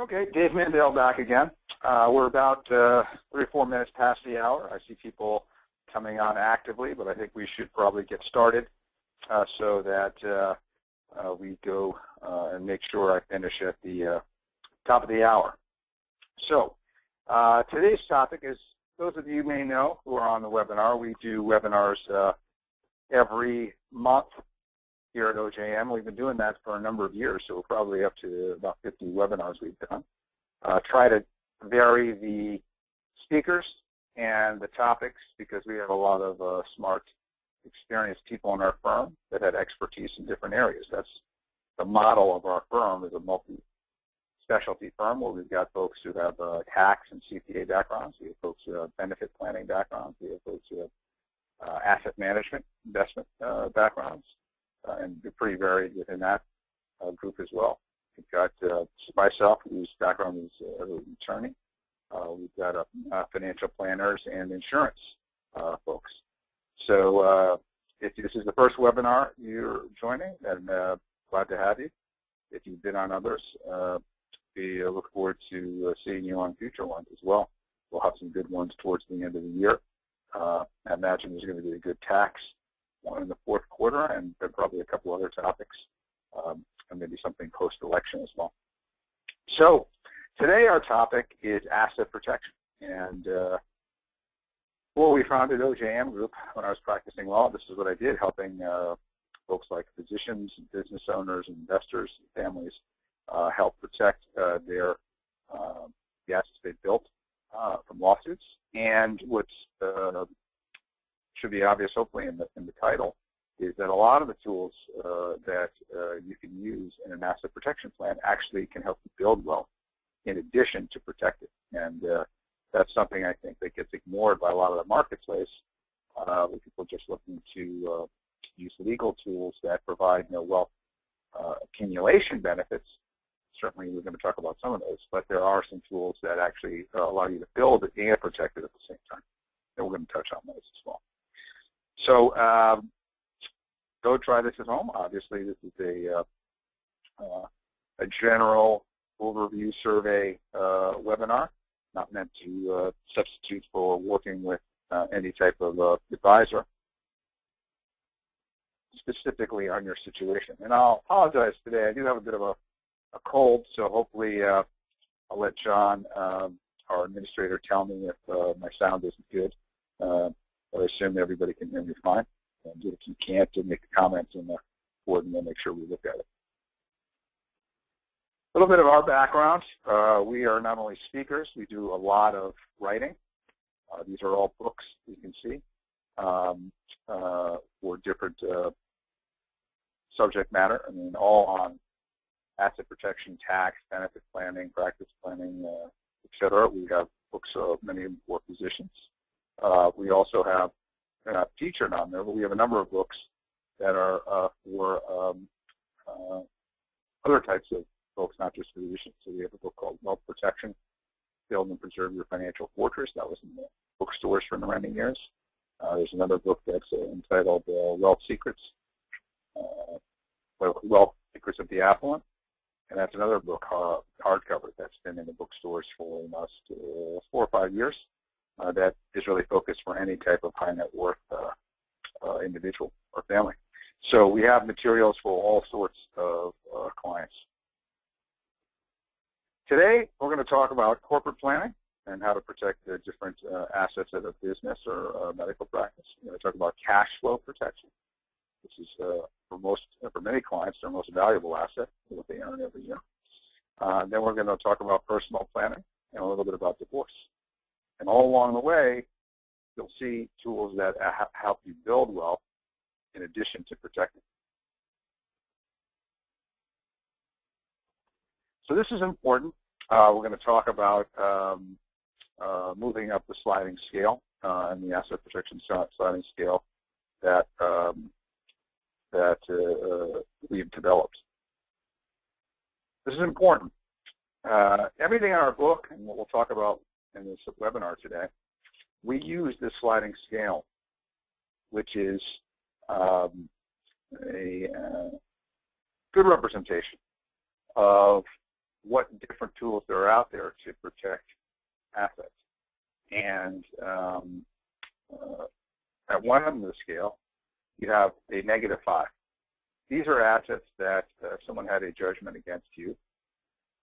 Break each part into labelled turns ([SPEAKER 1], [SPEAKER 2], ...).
[SPEAKER 1] Okay, Dave Mandell back again. We're about 3 or 4 minutes past the hour. I see people coming on actively, but I think we should probably get started so that we go and make sure I finish at the top of the hour. So today's topic is, those of you may know who are on the webinar, we do webinars every month here at OJM. We've been doing that for a number of years, so we're probably up to about 50 webinars we've done. Try to vary the speakers and the topics because we have a lot of smart, experienced people in our firm that have expertise in different areas. That's the model of our firm, is a multi-specialty firm where we've got folks who have tax and CPA backgrounds. We have folks who have benefit planning backgrounds. We have folks who have asset management, investment backgrounds. And we're pretty varied within that group as well. We've got myself, whose background is an attorney. We've got financial planners and insurance folks. So if this is the first webinar you're joining, then glad to have you. If you've been on others, we look forward to seeing you on future ones as well. We'll have some good ones towards the end of the year. I imagine there's going to be a good tax one in the fourth quarter, and probably a couple other topics, and maybe something post-election as well. So today our topic is asset protection. And before we founded OJM Group, when I was practicing law, this is what I did, helping folks like physicians, business owners, investors, and families help protect the assets they built from lawsuits. And what's should be obvious, hopefully, in the title, is that a lot of the tools that you can use in an asset protection plan actually can help you build wealth in addition to protect it. And that's something I think that gets ignored by a lot of the marketplace, with people just looking to use legal tools that provide wealth accumulation benefits. Certainly, we're going to talk about some of those, but there are some tools that actually allow you to build it and protect it at the same time. And we're going to touch on those as well. So go try this at home. Obviously, this is a general overview survey webinar, not meant to substitute for working with any type of advisor specifically on your situation. And I'll apologize today. I do have a bit of a cold, so hopefully I'll let John, our administrator, tell me if my sound isn't good. I assume everybody can hear me fine. And if you can't, make a comment in the board and we'll make sure we look at it. A little bit of our background. We are not only speakers, we do a lot of writing. These are all books you can see for different subject matter. I mean, all on asset protection, tax, benefit planning, practice planning, et cetera. We have books, many of them for physicians. We also have, they're not featured on there, but we have a number of books that are for other types of folks, not just physicians. So we have a book called Wealth Protection, Build and Preserve Your Financial Fortress. That was in the bookstores for many years. There's another book that's entitled Wealth Secrets, Wealth Secrets of the Affluent. And that's another book, hardcover, that's been in the bookstores for almost 4 or 5 years. That is really focused for any type of high net worth individual or family. So we have materials for all sorts of clients. Today, we're going to talk about corporate planning and how to protect the different assets of a business or medical practice. We're going to talk about cash flow protection. This is, for many clients, their most valuable asset, what they earn every year. Then we're going to talk about personal planning and a little bit about divorce. And all along the way, you'll see tools that help you build wealth in addition to protecting. So this is important. We're going to talk about moving up the sliding scale and the asset protection sliding scale that we've developed. This is important. Everything in our book, and what we'll talk about in this webinar today, we use this sliding scale, which is a good representation of what different tools there are out there to protect assets. And at one end of the scale, you have a -5. These are assets that if someone had a judgment against you,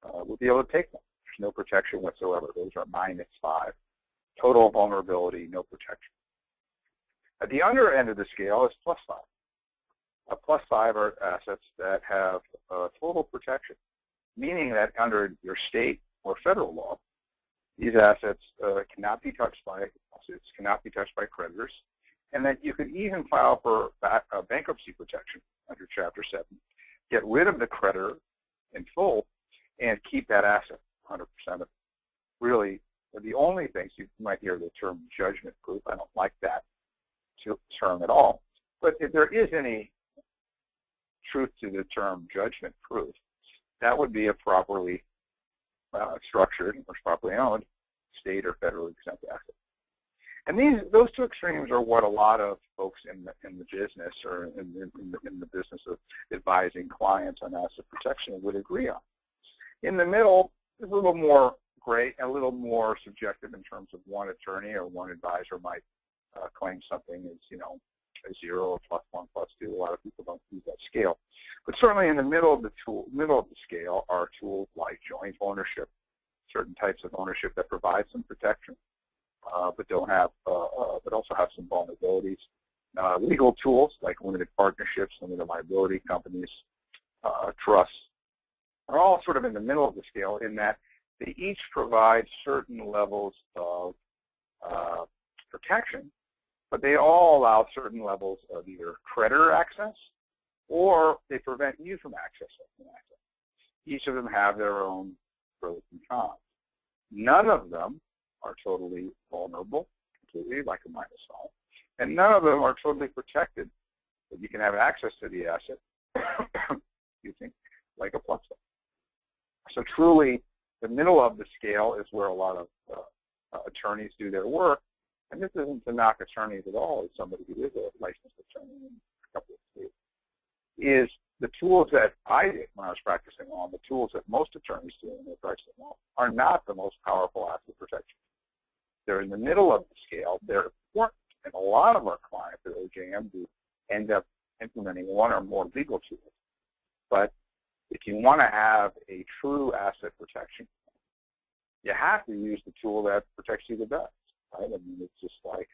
[SPEAKER 1] would be able to take them. There's no protection whatsoever. Those are -5. Total vulnerability, no protection. At the under end of the scale is +5. A +5 are assets that have total protection, meaning that under your state or federal law, these assets cannot be touched by lawsuits, cannot be touched by creditors, and that you could even file for bankruptcy protection under Chapter 7, get rid of the creditor in full, and keep that asset 100% of it. Really, the only things you might hear the term judgment proof. I don't like that term at all. But if there is any truth to the term judgment proof, that would be a properly structured or properly owned state or federal exempt asset. And those two extremes are what a lot of folks in the business or in the business of advising clients on asset protection would agree on. In the middle, it's a little more gray, a little more subjective in terms of one attorney or one advisor might claim something as, a 0 or +1, +2. A lot of people don't use that scale. But certainly in the middle of the scale are tools like joint ownership, certain types of ownership that provide some protection, but also have some vulnerabilities. Legal tools like limited partnerships, limited liability companies, trusts, are all sort of in the middle of the scale in that they each provide certain levels of protection, but they all allow certain levels of either creditor access or they prevent you from accessing an asset. Each of them have their own pros and cons. None of them are totally vulnerable, completely, like a -5, and none of them are totally protected, but you can have access to the asset, excuse me, like a +1. So truly, the middle of the scale is where a lot of attorneys do their work, and this isn't to knock attorneys at all, as somebody who is a licensed attorney in a couple of states, is the tools that I did when I was practicing law, the tools that most attorneys do when they're practicing law, are not the most powerful asset protection. They're in the middle of the scale. They're important, and a lot of our clients at OJM Group end up implementing one or more legal tools. But if you want to have a true asset protection, you have to use the tool that protects you the best. Right? I mean, it's just like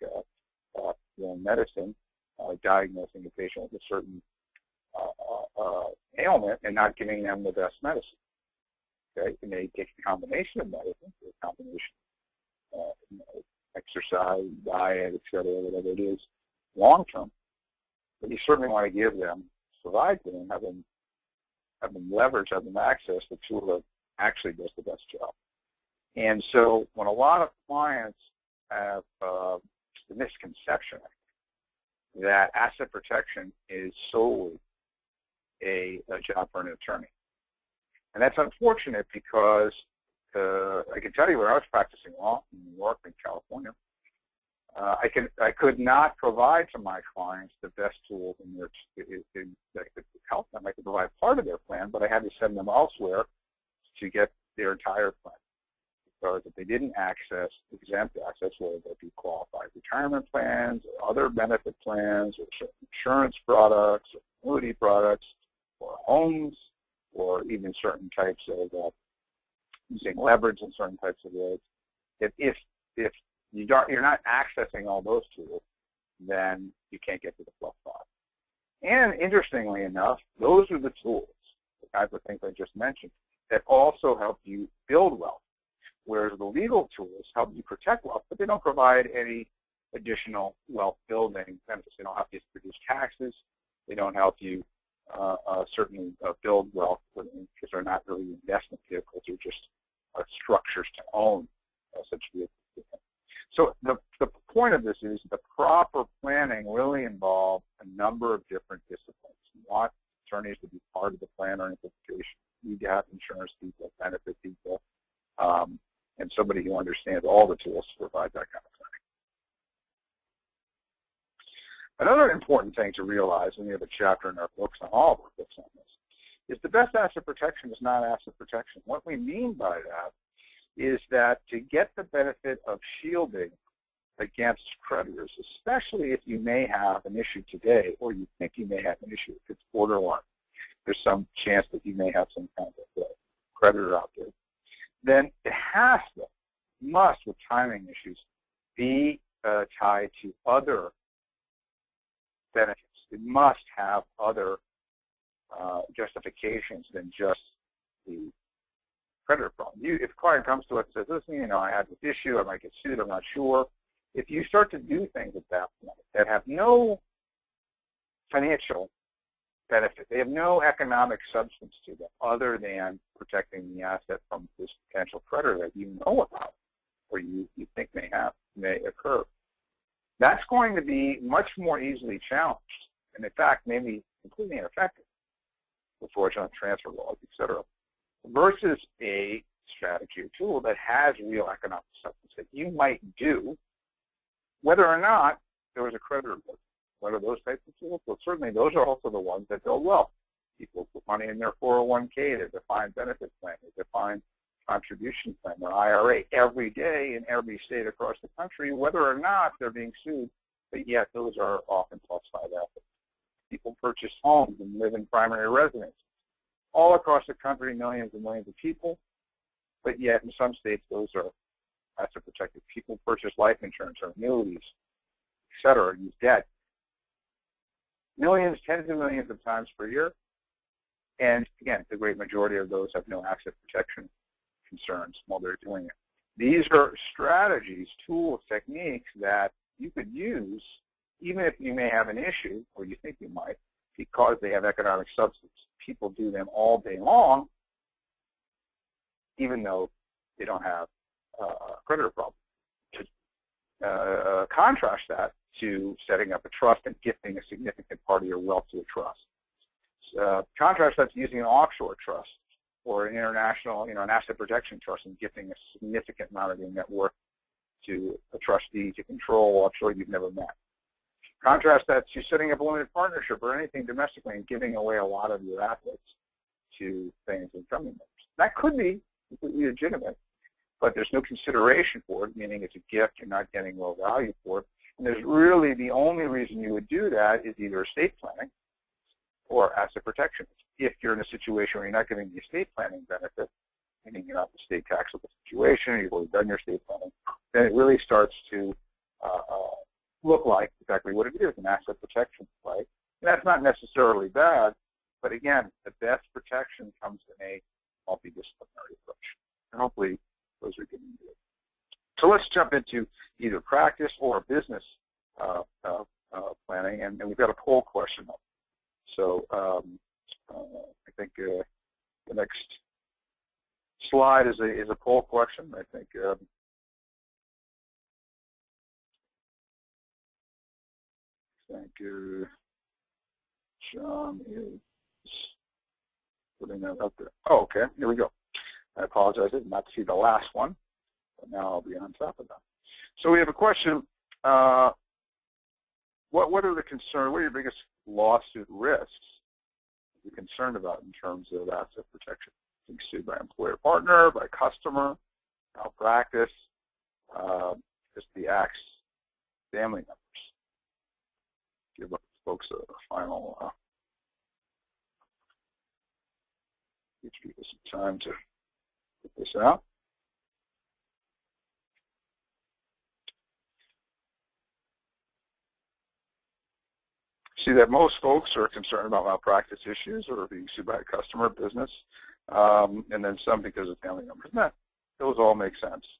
[SPEAKER 1] medicine, diagnosing a patient with a certain ailment and not giving them the best medicine. Okay, you may take a combination of medicine, a combination exercise, diet, etc., whatever it is, long term. But you certainly want to give them, provide to them, have them leverage, have them access the tool that actually does the best job. And so when a lot of clients have the misconception that asset protection is solely a job for an attorney. And that's unfortunate because I can tell you when I was practicing law in New York and California, I could not provide to my clients the best tools that could help them. I could provide part of their plan, but I had to send them elsewhere to get their entire plan. Because if they didn't access exempt assets, whether they be qualified retirement plans or other benefit plans or certain insurance products or annuity products or homes or even certain types of using leverage in certain types of ways, if you're not accessing all those tools, then you can't get to the +5. And interestingly enough, those are the tools, the type of things I just mentioned, that also help you build wealth. Whereas the legal tools help you protect wealth, but they don't provide any additional wealth building benefits. They don't help you reduce taxes. They don't help you certainly build wealth because they're not really investment vehicles. They're just structures to own such vehicles. So the point of this is the proper planning really involves a number of different disciplines. You want attorneys to be part of the plan or implementation. You need to have insurance people, benefit people, and somebody who understands all the tools to provide that kind of planning. Another important thing to realize, and we have a chapter in our books on all of our books on this, is the best asset protection is not asset protection. What we mean by that is that to get the benefit of shielding against creditors, especially if you may have an issue today or you think you may have an issue, if it's borderline, there's some chance that you may have some kind of creditor out there, then it must, with timing issues, be tied to other benefits. It must have other justifications than just the creditor problem. If a client comes to us and says, listen, I had this issue, I might get sued, I'm not sure. If you start to do things at that point that have no financial benefit, they have no economic substance to them other than protecting the asset from this potential creditor that you know about or you think may occur, that's going to be much more easily challenged, and in fact, maybe completely ineffective with fraudulent transfer laws, et cetera, versus a strategy or tool that has real economic substance that you might do whether or not there was a creditor book. What are those types of tools? Well, certainly those are also the ones that build wealth. People put money in their 401k, their defined benefit plan, their defined contribution plan, their IRA, every day in every state across the country, whether or not they're being sued, but yet those are often falsified assets. People purchase homes and live in primary residences. All across the country, millions and millions of people, but yet in some states those are asset protected. People purchase life insurance or annuities, et cetera, use debt. Millions, tens of millions of times per year. And again, the great majority of those have no asset protection concerns while they're doing it. These are strategies, tools, techniques that you could use even if you may have an issue, or you think you might, because they have economic substance. People do them all day long, even though they don't have a creditor problem. To contrast that to setting up a trust and gifting a significant part of your wealth to a trust. Contrast that to using an offshore trust or an international, an asset protection trust and gifting a significant amount of your net worth to a trustee to control offshore you've never met. Contrast that to setting up a limited partnership or anything domestically and giving away a lot of your assets to things and family members. That could be completely legitimate, but there's no consideration for it, meaning it's a gift, you're not getting low value for it. And there's really the only reason you would do that is either estate planning or asset protection. If you're in a situation where you're not getting the estate planning benefit, meaning you're not in a state taxable situation, you've already done your estate planning, then it really starts to look like exactly what it is, an asset protection play. And that's not necessarily bad, but again, the best protection comes in a multidisciplinary approach. And hopefully those are getting good. So let's jump into either practice or business planning, and we've got a poll question up. So I think the next slide is a poll question. I think John is putting that up there. Oh, okay, here we go. I apologize, I did not see the last one, but now I'll be on top of that. So we have a question. What are the concerns? What are your biggest lawsuit risks you're concerned about in terms of asset protection? Being sued by employer partner, by customer, malpractice, just the act's family members. Give folks a final, give people some time to get this out. See that most folks are concerned about malpractice issues or being sued by a customer business, and then some because of family members. And those all make sense.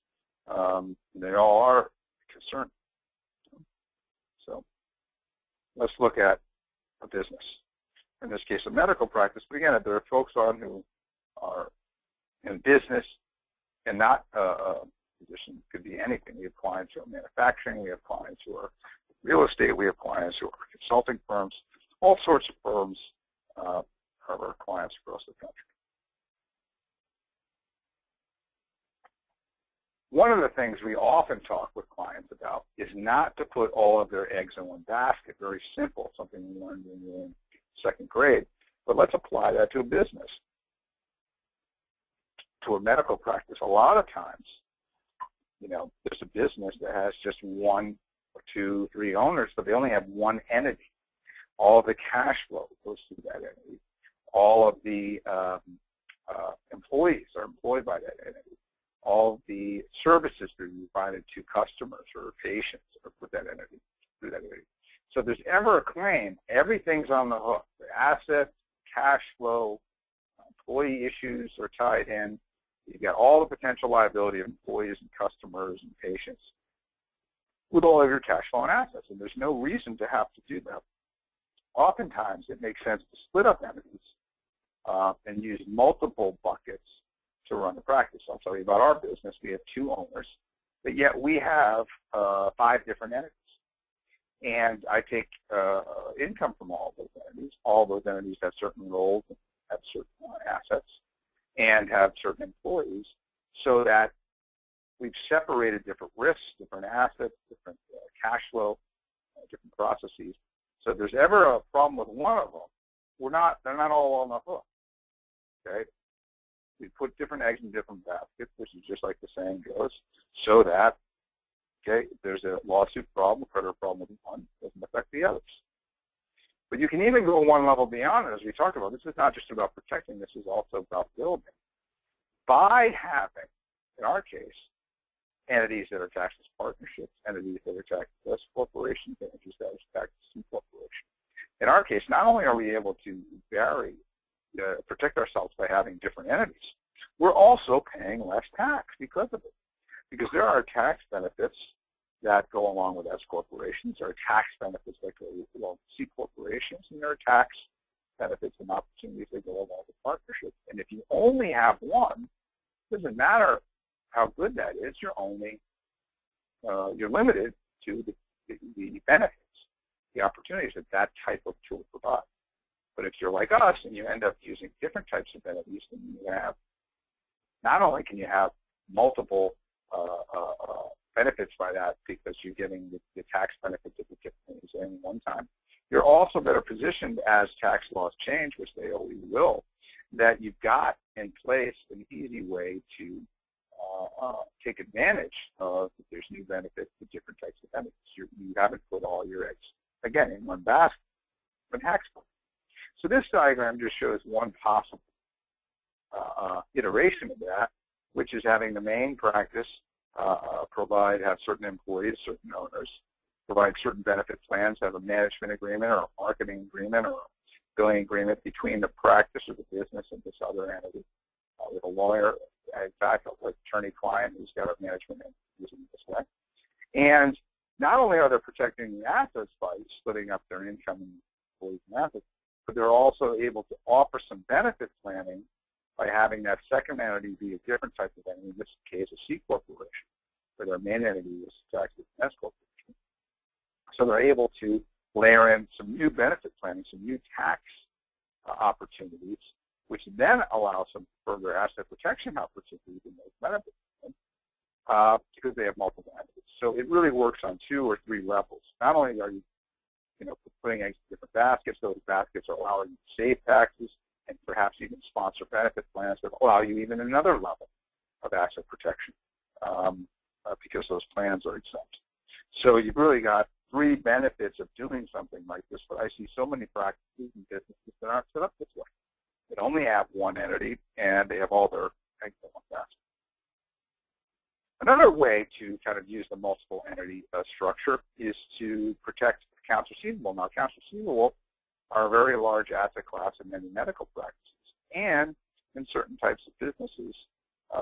[SPEAKER 1] They all are concerned. So let's look at a business. In this case, a medical practice. But again, if there are folks on who are in business and not a physician, it could be anything. We have clients who are manufacturing. We have clients who are real estate. We have clients who are consulting firms. All sorts of firms are our clients across the country. One of the things we often talk with clients about is not to put all of their eggs in one basket. Very simple, something we learned when we were in second grade. But let's apply that to a business, to a medical practice. A lot of times, there's a business that has just one or two, three owners, but they only have one entity. All of the cash flow goes through that entity. All of the employees are employed by that entity. All of the services that are provided to customers or patients are through that entity. So if there's ever a claim, everything's on the hook. The assets, cash flow, employee issues are tied in. You've got all the potential liability of employees and customers and patients with all of your cash flow and assets, and there's no reason to have to do that. Oftentimes, it makes sense to split up entities and use multiple buckets to run the practice. I'll tell you about our business. We have 2 owners, but yet we have 5 different entities. And I take income from all of those entities. All those entities have certain roles, have certain assets, and have certain employees, so that we've separated different risks, different assets, different cash flow, different processes. So if there's ever a problem with one of them, they're not all on the hook. Okay? We put different eggs in different baskets, which is just like the saying goes, so that if there's a lawsuit problem, creditor problem with one, it doesn't affect the others. But you can even go one level beyond it, as we talked about. This is not just about protecting. This is also about building. By having, in our case, entities that are taxed as partnerships, entities that are taxed as corporations, entities that are taxed as C corporations. In our case, not only are we able to protect ourselves by having different entities, we're also paying less tax because of it. Because there are tax benefits that go along with S corporations. There are tax benefits that go along with C corporations, and there are tax benefits and opportunities that go along with partnerships. And if you only have one, it doesn't matter how good that is. You're limited to the benefits, the opportunities that type of tool provides. But if you're like us and you end up using different types of entities, then you have, not only can you have multiple benefits by that because you're getting the tax benefits of the different things at one time, you're also better positioned as tax laws change, which they always will, that you've got in place an easy way to take advantage of if there's new benefits to different types of entities. You haven't put all your eggs, again, in one basket, one tax plan. So this diagram just shows one possible iteration of that, which is having the main practice have certain employees, certain owners, provide certain benefit plans, have a management agreement or a marketing agreement or a billing agreement between the practice or the business and this other entity with a lawyer, in fact, like attorney-client who's got a management using it this way. And not only are they protecting the assets by splitting up their income and employees and assets, but they're also able to offer some benefit planning by having that second entity be a different type of entity, in this case a C corporation, where their main entity is taxed as an S corporation. So they're able to layer in some new benefit planning, some new tax opportunities, which then allow some further asset protection opportunities in those benefits because they have multiple entities. So it really works on 2 or 3 levels. Not only are you putting eggs in different baskets, those baskets are allowing you to save taxes and perhaps even sponsor benefit plans that allow you even another level of asset protection because those plans are exempt. So you've really got 3 benefits of doing something like this, but I see so many practices and businesses that aren't set up this way. They only have one entity, and they have all their eggs in one basket. Another way to kind of use the multiple entity structure is to protect accounts receivable. Now, accounts receivable are a very large asset class in many medical practices and in certain types of businesses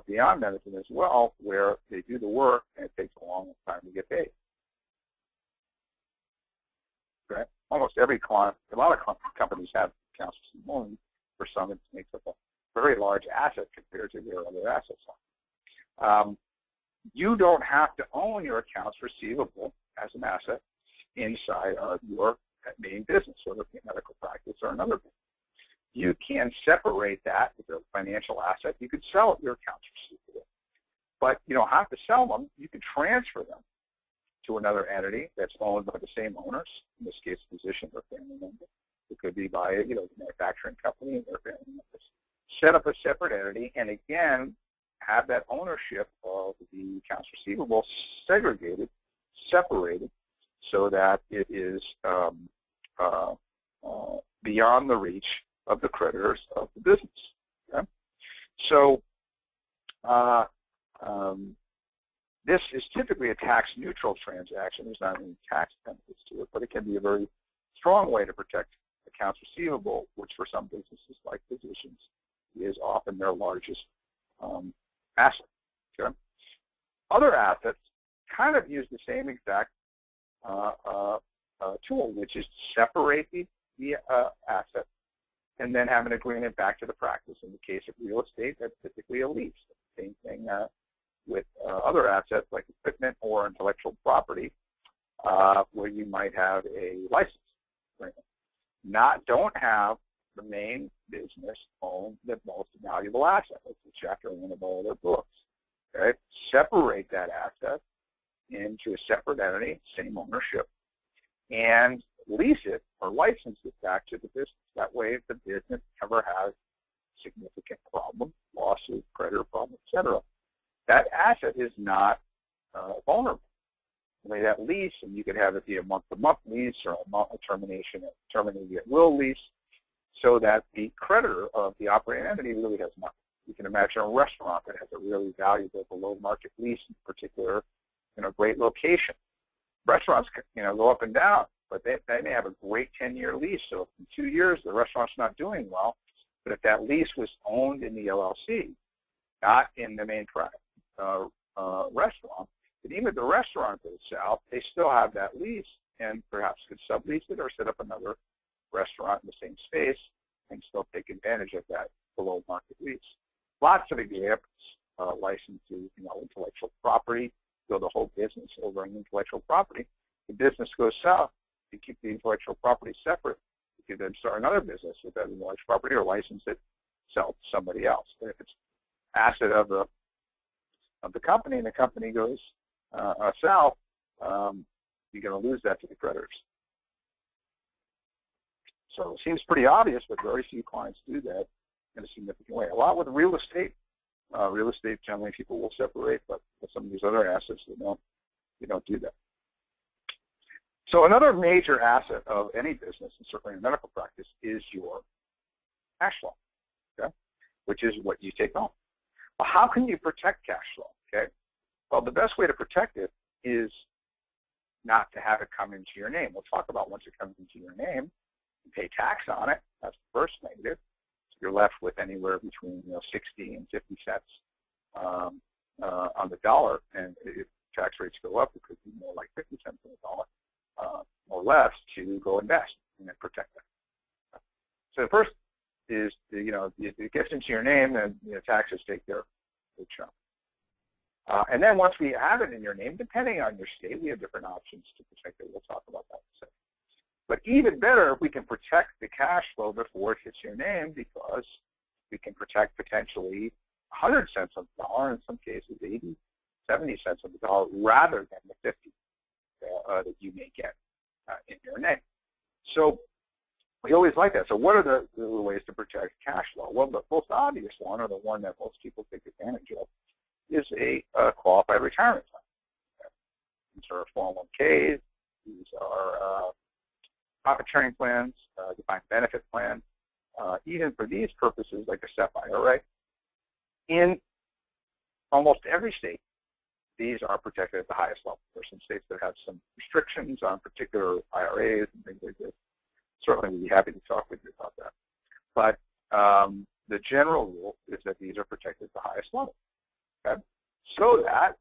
[SPEAKER 1] beyond medicine as well, where they do the work and it takes a long time to get paid. Okay? Almost every client, a lot of companies have accounts receivable, and for some it makes up a very large asset compared to their other assets. You don't have to own your accounts receivable as an asset inside of your main business, whether it's a medical practice or another business. You can separate that with a financial asset. You could sell your accounts receivable, but you don't have to sell them. You can transfer them to another entity that's owned by the same owners, in this case, physician or family member, It could be by the manufacturing company and their family members. Set up a separate entity, and again, have that ownership of the accounts receivable segregated, separated, so that it is beyond the reach of the creditors of the business. Okay? So this is typically a tax-neutral transaction. There's not any tax benefits to it, but it can be a very strong way to protect accounts receivable, which for some businesses like physicians is often their largest asset. Okay? Other assets kind of use the same exact tool, which is to separate the asset and then have an agreement back to the practice. In the case of real estate, that's typically a lease. Same thing with other assets like equipment or intellectual property, where you might have a license agreement. Don't have the main business own the most valuable asset. That's the chapter 1 of all their books. Okay? Separate that asset into a separate entity, same ownership, and lease it or license it back to the business. That way, if the business ever has significant problems, lawsuit, creditor problem, etc., that asset is not vulnerable. That lease, and you could have it be a month-to-month lease or a terminating at will lease, so that the creditor of the operating entity really has nothing. You can imagine a restaurant that has a really valuable below-market lease, in particular, in a great location. Restaurants, go up and down, but they may have a great 10-year lease. So if in 2 years the restaurant's not doing well, but if that lease was owned in the LLC, not in the main restaurant, but even if the restaurant goes south, they still have that lease and perhaps could sublease it or set up another restaurant in the same space and still take advantage of that below-market lease. Lots of examples, licenses, intellectual property, build a whole business over an intellectual property. The business goes south, you keep the intellectual property separate. You can then start another business with that intellectual property or license it, sell it to somebody else. But if it's asset of the company and the company goes south, you're going to lose that to the creditors. So it seems pretty obvious, but very few clients do that in a significant way. A lot with real estate. Real estate, generally, people will separate, but with some of these other assets, they don't do that. So another major asset of any business, and certainly in medical practice, is your cash flow, okay? Which is what you take home. Well, how can you protect cash flow? Okay. Well, the best way to protect it is not to have it come into your name. We'll talk about once it comes into your name, you pay tax on it. That's the first negative. So you're left with anywhere between 60 and 50 cents on the dollar, and if tax rates go up, it could be more like 50 cents on the dollar or less to go invest and then protect that. So the first is, if it gets into your name, then taxes take their chunk. And then once we have it in your name, depending on your state, we have different options to protect it. We'll talk about that in a second. But even better if we can protect the cash flow before it hits your name, because we can protect potentially 100 cents on the dollar, in some cases 80, 70 cents on the dollar, rather than the 50 that you may get in your name. So we always like that. So what are the ways to protect cash flow? Well, the most obvious one, or the one that most people take advantage of, is a qualified retirement plan. These are 401ks. These are profit sharing plans, defined benefit plans. Even for these purposes, like a SEP IRA, in almost every state, these are protected at the highest level. There are some states that have some restrictions on particular IRAs and things like this. Certainly, we'd be happy to talk with you about that. But the general rule is that these are protected at the highest level. Okay? So that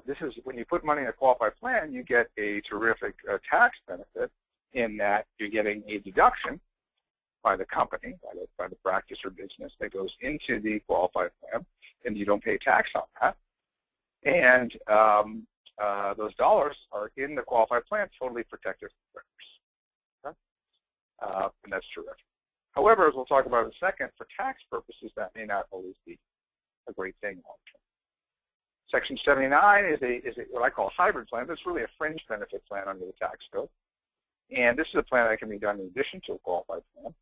[SPEAKER 1] this is when you put money in a qualified plan, you get a terrific tax benefit in that you're getting a deduction by the company, by the practice or business that goes into the qualified plan, and you don't pay tax on that. And those dollars are in the qualified plan, totally protected from creditors. Okay? And that's terrific. However, as we'll talk about in a second, for tax purposes, that may not always be a great thing long term. Section 79 is what I call a hybrid plan. That's really a fringe benefit plan under the tax code. And this is a plan that can be done in addition to a qualified plan.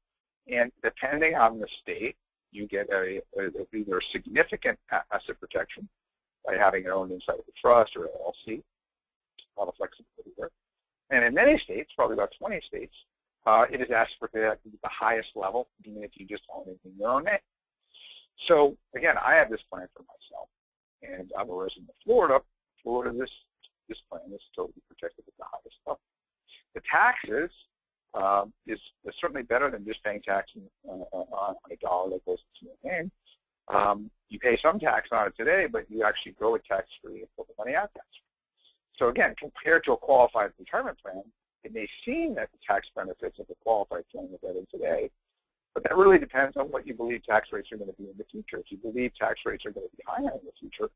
[SPEAKER 1] And depending on the state, you get either significant asset protection by having it owned inside of a trust or LLC. A lot of flexibility there. And in many states, probably about 20 states, it is asset protected at the highest level, even if you just own it in your own name. So again, I have this plan for myself, and I'm a resident of Florida. Florida, this plan is totally protected at the highest level. The taxes is certainly better than just paying tax on a dollar that goes into your name. You pay some tax on it today, but you actually grow it tax-free and pull the money out tax-free. So again, compared to a qualified retirement plan, it may seem that the tax benefits of a qualified plan are better today, but that really depends on what you believe tax rates are going to be in the future. If you believe tax rates are going to be higher in the future,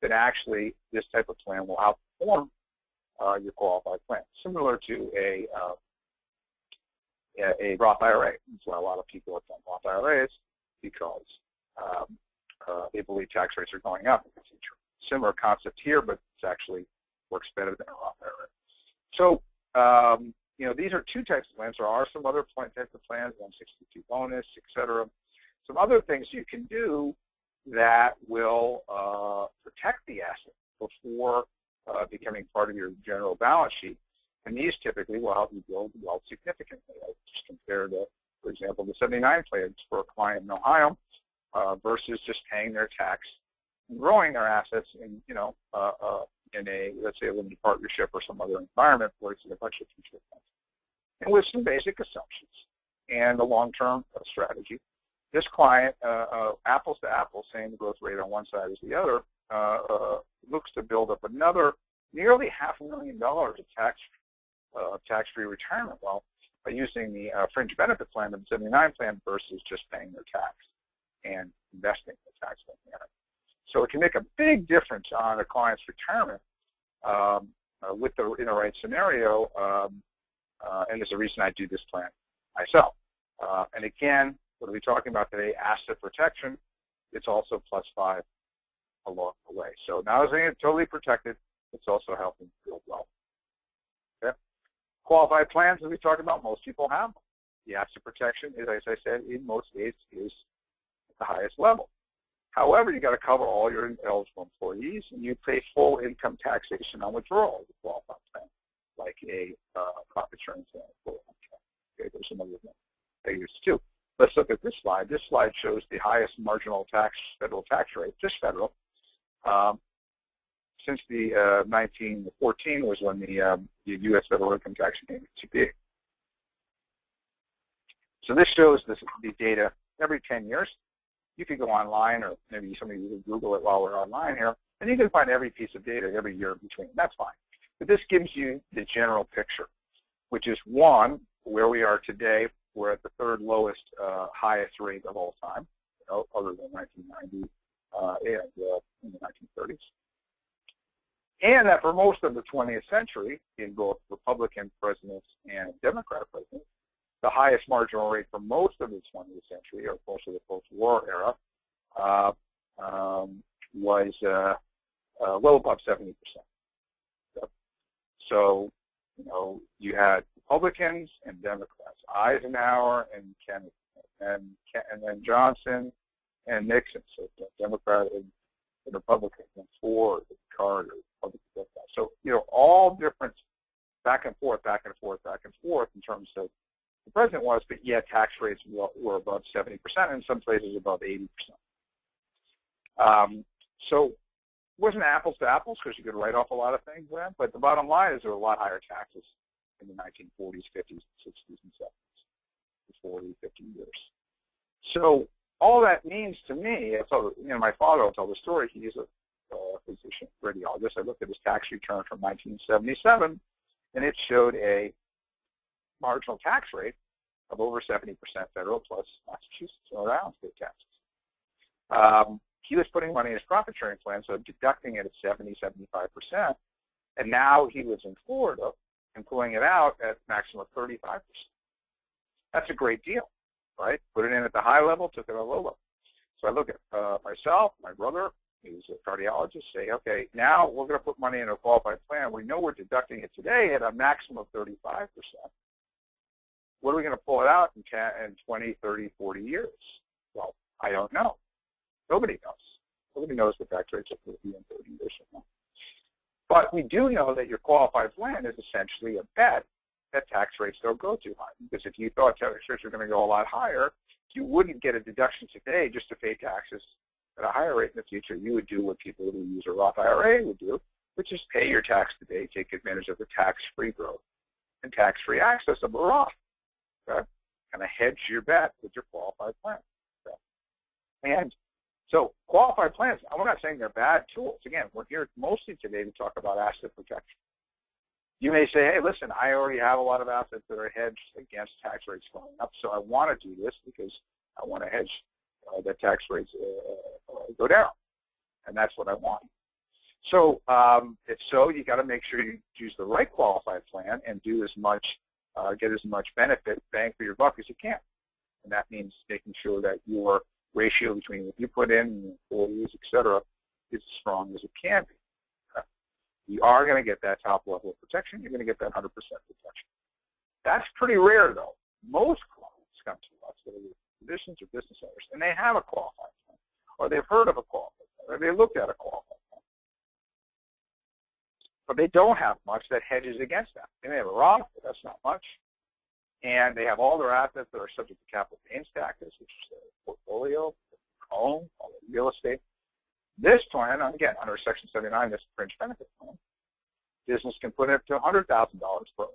[SPEAKER 1] then actually this type of plan will outperform your qualified plan, similar to a Roth IRA. That's why a lot of people have done Roth IRAs, because they believe tax rates are going up in the future. Similar concept here, but it's actually works better than a Roth IRA. So, these are two types of plans. There are some other types of plans, 162 bonus, et cetera. Some other things you can do that will protect the asset before becoming part of your general balance sheet. And these typically will help you build wealth significantly. I just compared, for example, the 79 plans for a client in Ohio versus just paying their tax and growing their assets in, in a, let's say, a limited partnership or some other environment where it's in a bunch of future funds. And with some basic assumptions and a long-term strategy, this client, apples to apples, same growth rate on one side as the other, looks to build up another nearly $500,000 of tax-free retirement wealth by using the fringe benefit plan of the 79 plan versus just paying their tax and investing the tax in it. So it can make a big difference on a client's retirement in the right scenario, and there's a reason I do this plan myself. And again, what are we talking about today? Asset protection. It's also +5 along the way. So not only is it totally protected, it's also helping build wealth. Okay? Qualified plans, as we talked about, most people have them. The asset protection, as I said, in most states is at the highest level. However, you got to cover all your eligible employees, and you pay full income taxation on withdrawal of the qualified plan, like a profit sharing plan. Okay, there's some other figures too. Let's look at this slide. This slide shows the highest marginal federal tax rate, just federal, since the 1914 was when the U.S. federal income tax became CPA. So this shows the data every 10 years. You could go online, or maybe somebody will Google it while we're online here, and you can find every piece of data every year in between. That's fine. But this gives you the general picture, which is, one, where we are today. We're at the third lowest, highest rate of all time, other than 1990 and in the 1930s. And that for most of the 20th century, in both Republican presidents and Democrat presidents, the highest marginal rate for most of the 20th century, or most of the post-war era, was well above 70%. So, you had Republicans and Democrats, Eisenhower and Kennedy, and then Johnson and Nixon. So Democrat and Republican, and Ford and Carter, Republican. So all different back and forth in terms of the president was, but yet tax rates were above 70%, and in some places above 80%. So it wasn't apples to apples, because you could write off a lot of things then, but the bottom line is there were a lot higher taxes in the 1940s, 50s, 60s, and 70s, 40, 50 years. So all that means to me, my father will tell the story. He's a physician, radiologist. I looked at his tax return from 1977, and it showed a marginal tax rate of over 70% federal plus Massachusetts or around state taxes. He was putting money in his profit sharing plan, so deducting it at 70, 75%, and now he lives in Florida and pulling it out at maximum of 35%. That's a great deal, right? Put it in at the high level, took it at a low level. So I look at myself, my brother, who's a cardiologist, say, okay, now we're going to put money in a qualified plan. We know we're deducting it today at a maximum of 35%. What are we going to pull it out in 20, 30, 40 years? Well, I don't know. Nobody knows. Nobody knows what tax rates are going to be in 30 years from now. But we do know that your qualified plan is essentially a bet that tax rates don't go too high. Because if you thought tax rates were going to go a lot higher, you wouldn't get a deduction today just to pay taxes at a higher rate in the future. You would do what people who use a Roth IRA would do, which is pay your tax today, take advantage of the tax-free growth and tax-free access of a Roth. Okay? Kind of hedge your bet with your qualified plan. Okay? And so qualified plans, I'm not saying they're bad tools. Again, we're here mostly today to talk about asset protection. You may say, hey, listen, I already have a lot of assets that are hedged against tax rates going up, so I want to do this because I want to hedge that tax rates go down, and that's what I want. So if so, you got to make sure you choose the right qualified plan and do as much, get as much benefit, bang for your buck as you can. And that means making sure that your ratio between what you put in, employees, et cetera, is as strong as it can be. You are going to get that top level of protection. You're going to get that 100% protection. That's pretty rare, though. Most clients come to us, whether they're physicians or business owners, and they have a qualified plan, or they've heard of a qualified plan, or they looked at a qualified plan. But they don't have much that hedges against that. They may have a Roth, but that's not much. And they have all their assets that are subject to capital gains taxes, which is their portfolio, their home, all the real estate. This plan, again, under Section 79, this fringe benefit plan, business can put up to $100,000 per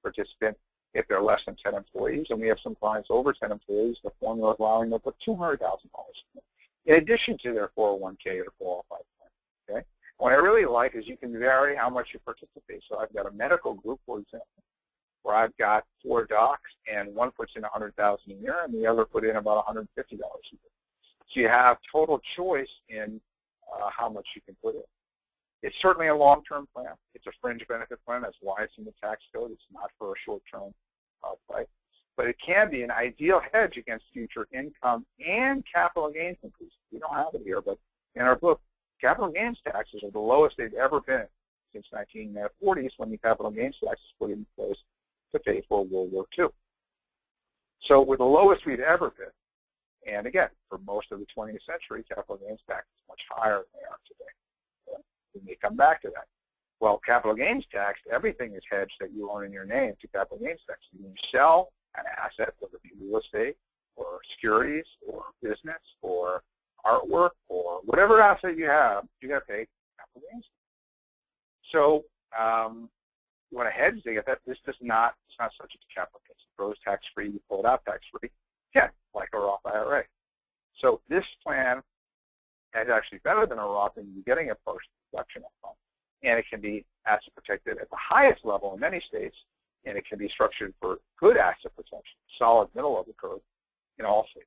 [SPEAKER 1] participant if they're less than 10 employees, and we have some clients over 10 employees. The formula is allowing them to put $200,000 in addition to their 401k or qualified plan. Okay? What I really like is you can vary how much you participate. So I've got a medical group, for example, where I've got 4 docs, and one puts in $100,000 a year, and the other put in about $150 a year. So you have total choice in how much you can put in. It's certainly a long-term plan. It's a fringe benefit plan. That's why it's in the tax code. It's not for a short-term play. But it can be an ideal hedge against future income and capital gains increases. We don't have it here, but in our book, capital gains taxes are the lowest they've ever been since 1940s, when the capital gains tax was put in place to pay for World War II. So we're the lowest we've ever been. And again, for most of the 20th century, capital gains tax is much higher than they are today. We may come back to that. Well, capital gains tax, everything is hedged that you own in your name to capital gains tax. When you sell an asset, whether it be real estate or securities or business or artwork or whatever asset you have, you got to pay capital gains tax. So you want to hedge to get that. This does not, it's not subject to capital gains. It grows tax-free, you pull it out tax-free. Yeah, like a Roth IRA. So this plan is actually better than a Roth, and you're getting a post-deduction upfront. And it can be asset protected at the highest level in many states, and it can be structured for good asset protection, solid middle of the curve in all states.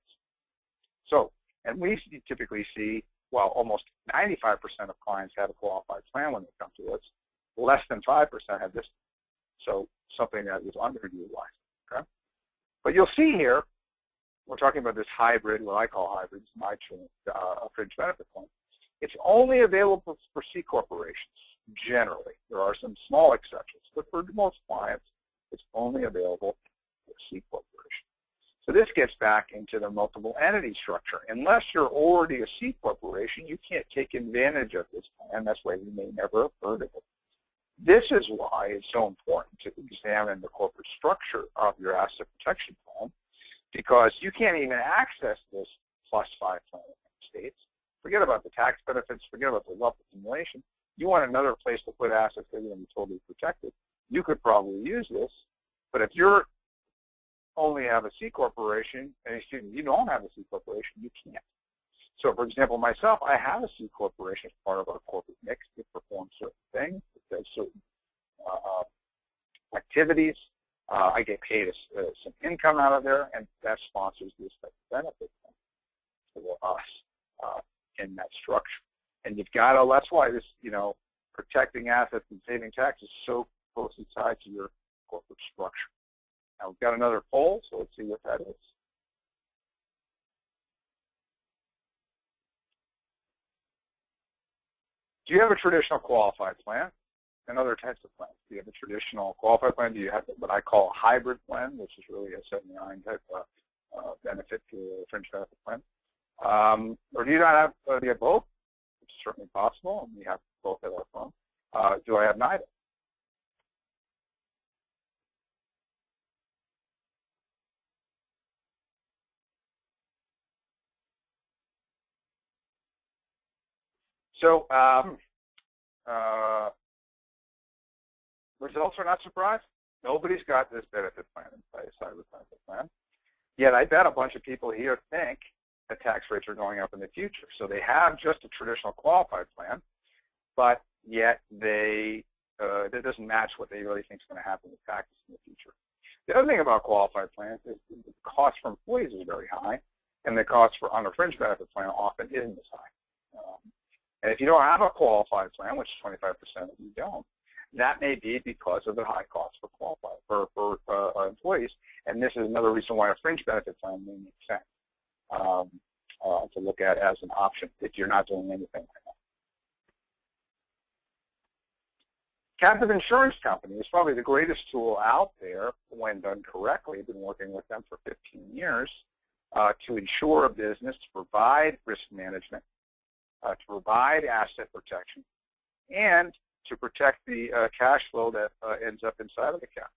[SPEAKER 1] So, and we typically see, well, almost 95% of clients have a qualified plan when they come to us. Less than 5% have this. So something that is underutilized. Okay? But you'll see here, we're talking about this hybrid, what I call hybrid, it's my fringe benefit plan. It's only available for C corporations, generally. There are some small exceptions, but for most clients, it's only available for C corporations. So this gets back into the multiple entity structure. Unless you're already a C corporation, you can't take advantage of this plan. That's why you may never have heard of it. This is why it's so important to examine the corporate structure of your asset protection plan, because you can't even access this +5 plan in the States. Forget about the tax benefits, forget about the wealth accumulation. You want another place to put assets that are going to be totally protected. You could probably use this, but if you're only have a C corporation, and excuse me, you don't have a C corporation, you can't. So for example, myself, I have a C corporation as part of our corporate mix. It performs certain things, it does certain activities. I get paid some income out of there, and that sponsors this type of benefit for us in that structure. And you've got to, that's why this, protecting assets and saving tax is so closely tied to your corporate structure. Now we've got another poll, so let's see what that is. Do you have a traditional qualified plan? and other types of plans. Do you have a traditional qualified plan? Do you have what I call a hybrid plan, which is really a 79 type benefit to a fringe benefit plan? Or do you not have, do you have both? Which is certainly possible, and we have both at our firm. Do I have neither? So results are not surprised. Nobody's got this benefit plan in place, hybrid benefit plan. Yet I bet a bunch of people here think that tax rates are going up in the future. So they have just a traditional qualified plan, but yet that doesn't match what they really think is going to happen with taxes in the future. The other thing about qualified plans is the cost for employees is very high, and the cost for on a fringe benefit plan often isn't as high. And if you don't have a qualified plan, which 25% of you don't, that may be because of the high cost for qualified for employees. And this is another reason why a fringe benefit plan may make sense to look at as an option if you're not doing anything right now. Captive insurance company is probably the greatest tool out there when done correctly. I've been working with them for 15 years to insure a business, to provide risk management, to provide asset protection, and to protect the cash flow that ends up inside of the captive.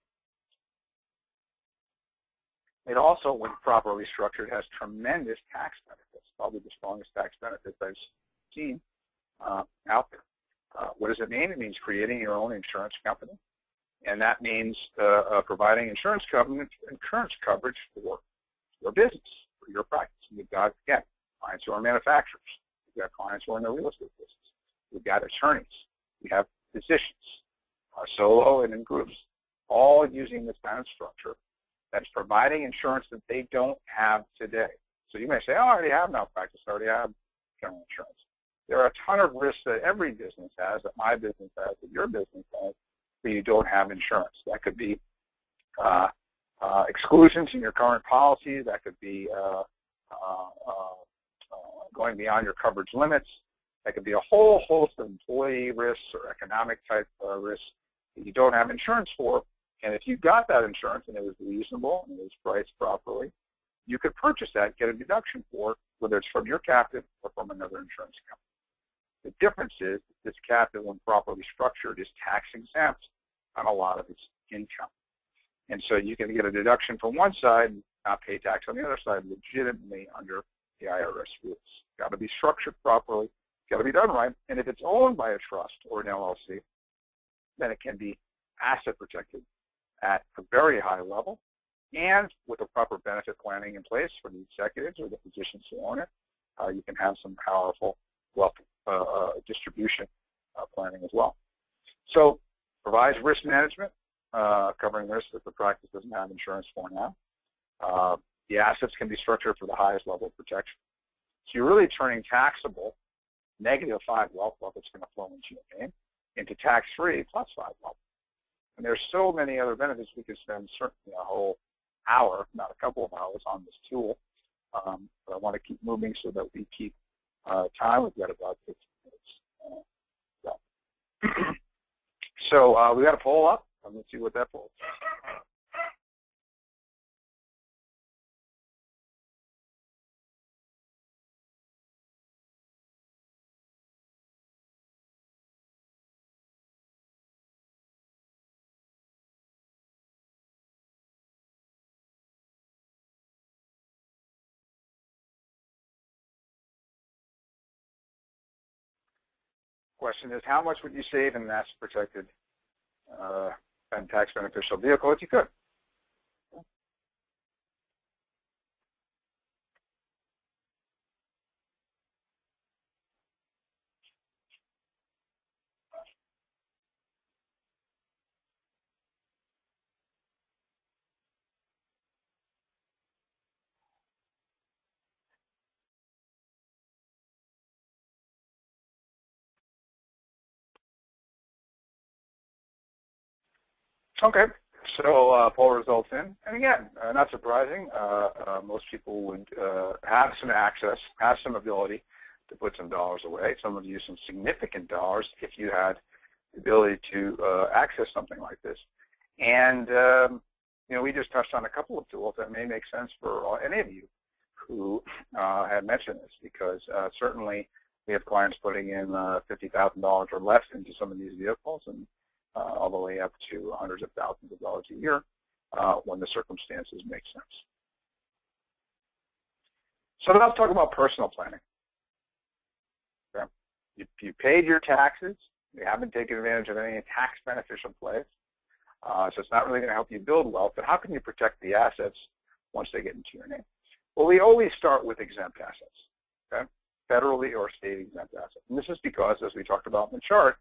[SPEAKER 1] It also, when properly structured, has tremendous tax benefits, probably the strongest tax benefits I've seen out there. What does it mean? It means creating your own insurance company, and that means providing insurance coverage for your business, for your practice. You've got, again, clients who are manufacturers. You've got clients who are in the real estate business. You've got attorneys. We have physicians, solo and in groups, all using this kind of structure that's providing insurance that they don't have today. So you may say, oh, I already have malpractice, I already have general insurance. There are a ton of risks that every business has, that my business has, that your business has, but you don't have insurance. That could be exclusions in your current policy. That could be going beyond your coverage limits. That could be a whole host of employee risks or economic type risks that you don't have insurance for. And if you got that insurance and it was reasonable and it was priced properly, you could purchase that, get a deduction for it, whether it's from your captive or from another insurance company. The difference is that this captive, when properly structured, is tax exempt on a lot of its income. And so you can get a deduction from one side and not pay tax on the other side legitimately under the IRS rules. Got to be structured properly, got to be done right, and if it's owned by a trust or an LLC, then it can be asset protected at a very high level, and with the proper benefit planning in place for the executives or the physicians who own it, you can have some powerful wealth distribution planning as well. So provides risk management, covering risks that the practice doesn't have insurance for now. The assets can be structured for the highest level of protection. So you're really turning taxable -5 wealth that's going to flow into your name into tax-free +5 wealth. And there's so many other benefits. We could spend certainly a whole hour, if not a couple of hours, on this tool. But I want to keep moving so that we keep time. We've got about 15 minutes. So we got a poll up. Let's see what that poll is. Question is, how much would you save in an asset-protected and tax-beneficial vehicle if you could? Okay, so poll results in, and again, not surprising, most people would have some access, have some ability to put some dollars away. Some of you some significant dollars if you had the ability to access something like this. And we just touched on a couple of tools that may make sense for any of you who had mentioned this, because certainly we have clients putting in $50,000 or less into some of these vehicles, and all the way up to hundreds of thousands of dollars a year when the circumstances make sense. So now let's talk about personal planning. Okay. You paid your taxes. You haven't taken advantage of any tax beneficial plays. So it's not really going to help you build wealth, but how can you protect the assets once they get into your name? Well, we always start with exempt assets, okay? Federally or state exempt assets. And this is because, as we talked about in the chart,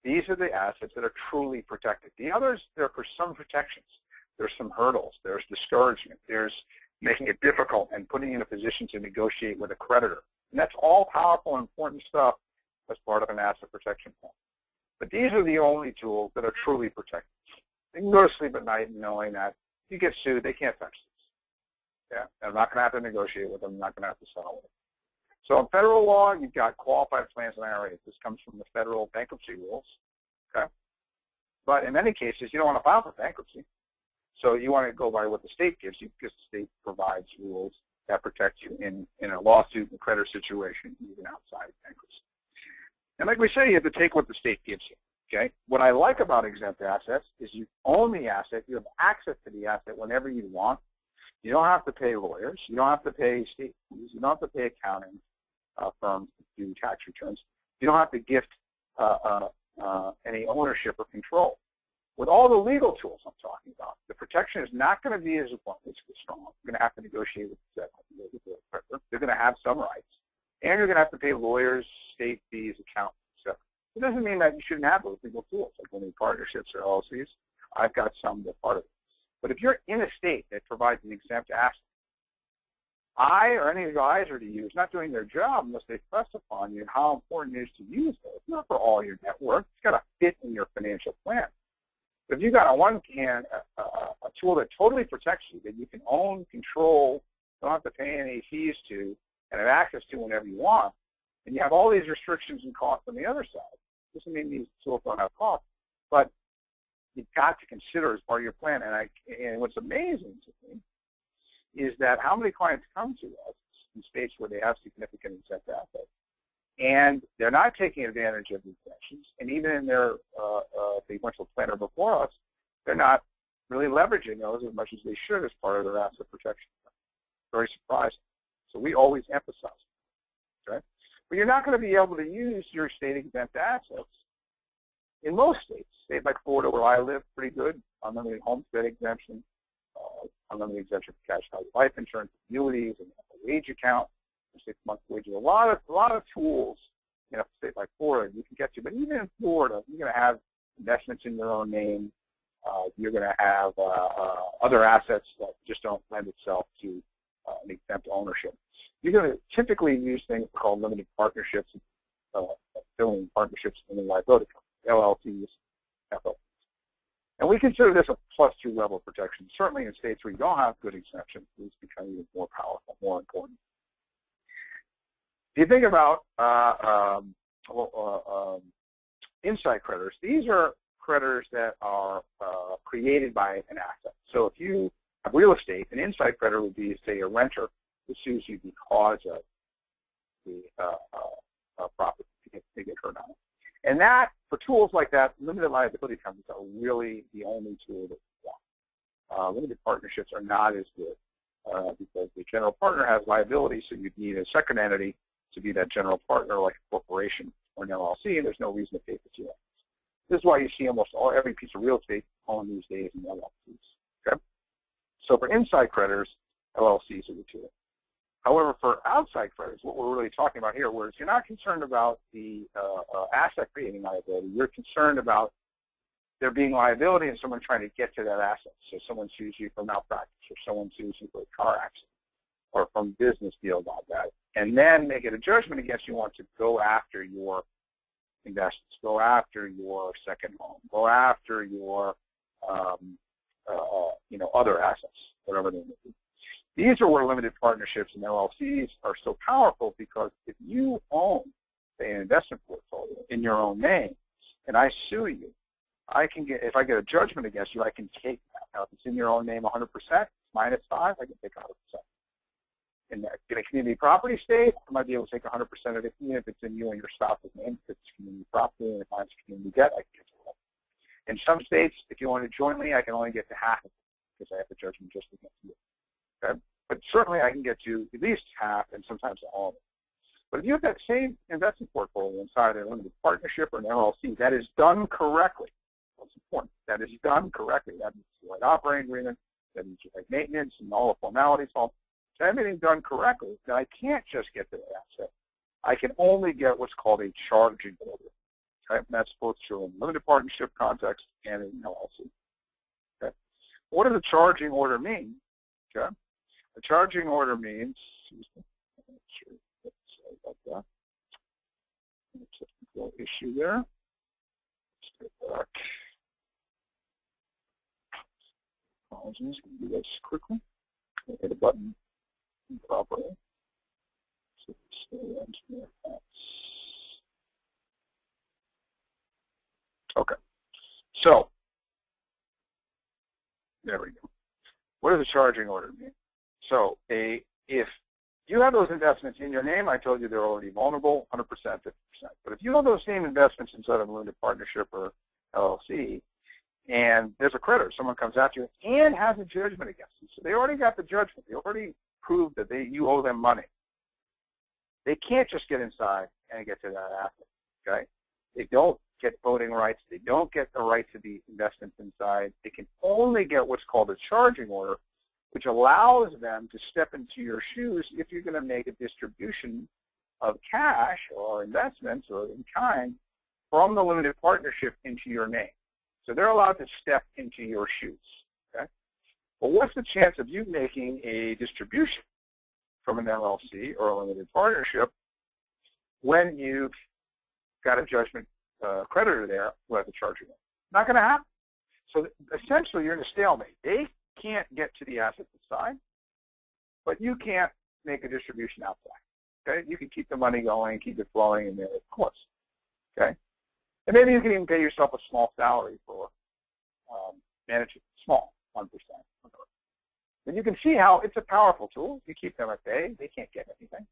[SPEAKER 1] these are the assets that are truly protected. The others, there are some protections. There's some hurdles. There's discouragement. There's making it difficult and putting you in a position to negotiate with a creditor. And that's all powerful and important stuff as part of an asset protection plan. But these are the only tools that are truly protected. They can go to sleep at night knowing that if you get sued, they can't touch this. Yeah, I'm not going to have to negotiate with them. I'm not going to have to settle with them. So in federal law, you've got qualified plans and IRAs. This comes from the federal bankruptcy rules. Okay, but in many cases, you don't want to file for bankruptcy. So you want to go by what the state gives you, because the state provides rules that protect you in a lawsuit and creditor situation, even outside of bankruptcy. And like we say, you have to take what the state gives you. Okay. What I like about exempt assets is you own the asset. You have access to the asset whenever you want. You don't have to pay lawyers. You don't have to pay state fees. You don't have to pay accounting firms to do tax returns. You don't have to gift any ownership or control. With all the legal tools I'm talking about, the protection is not going to be as strong. You're going to have to negotiate with the creditor. You're going to have some rights. And you're going to have to pay lawyers, state fees, accountants, etc. It doesn't mean that you shouldn't have those legal tools, like limited partnerships or LLCs. I've got some that are part of it. But if you're in a state that provides an exempt asset, I or any advisor to you is not doing their job unless they press upon you how important it is to use those. It's not for all your net worth. It's got to fit in your financial plan. But if you've got a tool that totally protects you, that you can own, control, don't have to pay any fees to, and have access to whenever you want, and you have all these restrictions and costs on the other side, doesn't mean these tools don't have costs, but you've got to consider as part of your plan. And what's amazing to me is that how many clients come to us in states where they have significant exempt assets, and they're not taking advantage of the exemptions, and even in their they went to a planner before us, they're not really leveraging those as much as they should as part of their asset protection. Very surprising. So we always emphasize it, okay? But you're not going to be able to use your state exempt assets in most states. State like Florida, where I live, pretty good. Unlimited homestead exemption, unlimited exemption for cash value life insurance, annuities, and a wage account, 6-month wages. A lot of tools in a state like Florida you can get to. But even in Florida, you're going to have investments in your own name. You're going to have other assets that just don't lend itself to an exempt ownership. You're going to typically use things called limited partnerships, filling partnerships in the liability company, LLCs, FLCs. And we consider this a +2 level of protection. Certainly in states where you don't have good exemptions, these become even more powerful, more important. If you think about inside creditors, these are creditors that are created by an asset. So if you have real estate, an inside creditor would be, say, a renter who sues you because of the property to get hurt on it. And that, for tools like that, limited liability companies are really the only tool that we want. Limited partnerships are not as good because the general partner has liability, so you'd need a second entity to be that general partner, like a corporation or an LLC, and there's no reason to pay for 2 entities. This is why you see almost every piece of real estate owned these days in LLCs. Okay? So for inside creditors, LLCs are the tool. However, for outside creditors, what we're really talking about here, whereas you're not concerned about the asset creating liability, you're concerned about there being liability and someone trying to get to that asset. So someone sues you for malpractice, or someone sues you for a car accident, or from business deal about that. And then they get a judgment against you, want to go after your investments, go after your second home, go after your other assets, whatever they may be. These are where limited partnerships and LLCs are so powerful, because if you own, say, an investment portfolio in your own name, and I sue you, I can get, if I get a judgment against you, I can take that. Now, if it's in your own name 100%, minus 5, I can take 100%. In a community property state, I might be able to take 100% of it, even if it's in you and your spouse's name. If it's community property and if mine's community debt, I can get to it. In some states, if you want it jointly, I can only get to half of it because I have the judgment just against you. Okay? But certainly I can get to at least half and sometimes all of it. But if you have that same investment portfolio inside a limited partnership or an LLC, that is done correctly. That's important. That is done correctly. That means the right operating agreement, that means the right maintenance and all the formalities, all everything done correctly, then I can't just get to the asset. I can only get what's called a charging order. Okay? And that's both true in limited partnership context and in LLC. Okay? What does a charging order mean? Okay? A charging order means, sorry about that. Technical issue there. Let's get back. Apologies, can do this quickly. Hit a button. Properly. Okay. So there we go. What does a charging order mean? So if you have those investments in your name, I told you they're already vulnerable, 100%, 50%. But if you have those same investments inside of a limited partnership or LLC, and there's a creditor, someone comes after you and has a judgment against you. So they already got the judgment. They already proved that you owe them money. They can't just get inside and get to that asset. Okay? They don't get voting rights. They don't get the right to the investments inside. They can only get what's called a charging order, which allows them to step into your shoes if you're going to make a distribution of cash or investments or in kind from the limited partnership into your name. So they're allowed to step into your shoes. Okay? Well, what's the chance of you making a distribution from an LLC or a limited partnership when you've got a judgment creditor there who has a charging order? Not going to happen. So essentially, you're in a stalemate. They can't get to the asset side, but you can't make a distribution outside. Okay? You can keep the money going, keep it flowing in there, of course. Okay? And maybe you can even pay yourself a small salary for managing, small, 1%. And you can see how it's a powerful tool. You keep them at bay. They can't get anything.